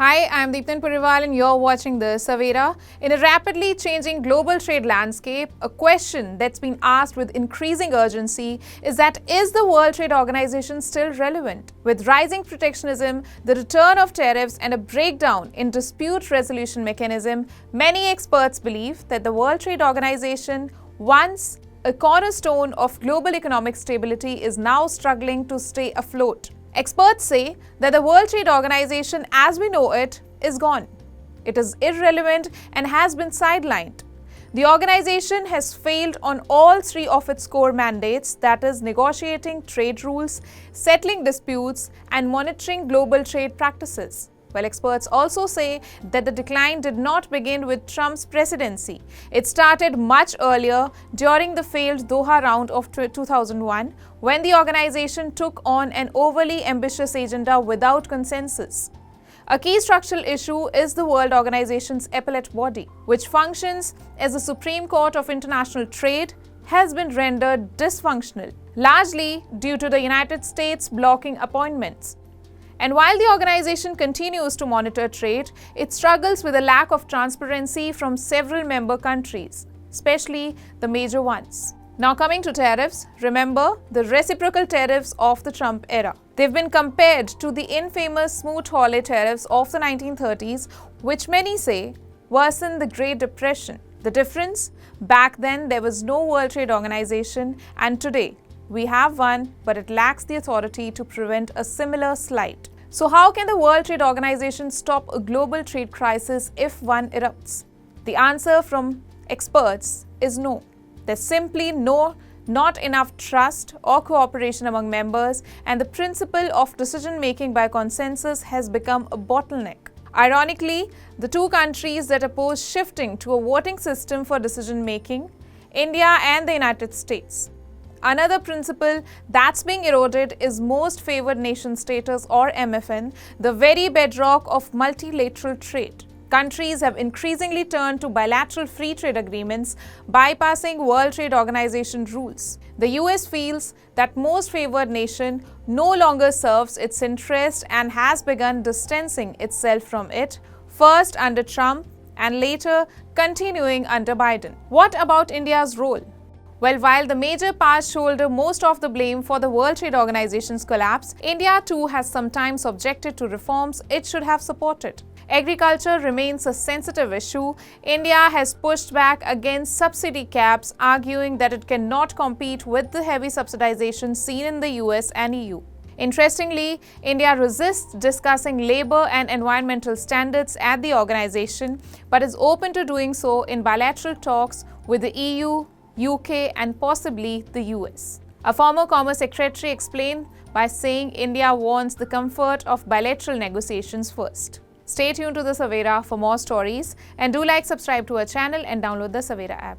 Hi, I'm Deeptan Purival and you're watching The Savera. In a rapidly changing global trade landscape, a question that's been asked with increasing urgency is the World Trade Organization still relevant? With rising protectionism, the return of tariffs and a breakdown in dispute resolution mechanism, many experts believe that the World Trade Organization, once a cornerstone of global economic stability, is now struggling to stay afloat. Experts say that the World Trade Organization as we know it is gone. It is irrelevant and has been sidelined. The organization has failed on all three of its core mandates, that is, negotiating trade rules, settling disputes, and monitoring global trade practices. Well, experts also say that the decline did not begin with Trump's presidency. It started much earlier during the failed Doha round of 2001, when the organization took on an overly ambitious agenda without consensus. A key structural issue is the World Organization's appellate body, which functions as the Supreme Court of International Trade, has been rendered dysfunctional, largely due to the United States blocking appointments. And while the organization continues to monitor trade, it struggles with a lack of transparency from several member countries, especially the major ones. Now coming to tariffs, remember the reciprocal tariffs of the Trump era. They've been compared to the infamous Smoot-Hawley tariffs of the 1930s, which many say worsened the Great Depression. The difference? Back then there was no World Trade Organization, and today we have one, but it lacks the authority to prevent a similar slight. So how can the World Trade Organization stop a global trade crisis if one erupts? The answer from experts is no. There's simply not enough trust or cooperation among members, and the principle of decision-making by consensus has become a bottleneck. Ironically, the two countries that oppose shifting to a voting system for decision-making, India and the United States. Another principle that's being eroded is Most Favored Nation status, or MFN, the very bedrock of multilateral trade. Countries have increasingly turned to bilateral free trade agreements, bypassing World Trade Organization rules. The US feels that Most Favored Nation no longer serves its interest and has begun distancing itself from it, first under Trump and later continuing under Biden. What about India's role? Well, while the major powers shoulder most of the blame for the World Trade Organization's collapse, India too has sometimes objected to reforms it should have supported. Agriculture remains a sensitive issue. India has pushed back against subsidy caps, arguing that it cannot compete with the heavy subsidization seen in the US and EU. Interestingly, India resists discussing labor and environmental standards at the organization, but is open to doing so in bilateral talks with the EU, UK and possibly the US. A former Commerce Secretary explained by saying India wants the comfort of bilateral negotiations first. Stay tuned to The Savera for more stories, and do like, subscribe to our channel and download the Savera app.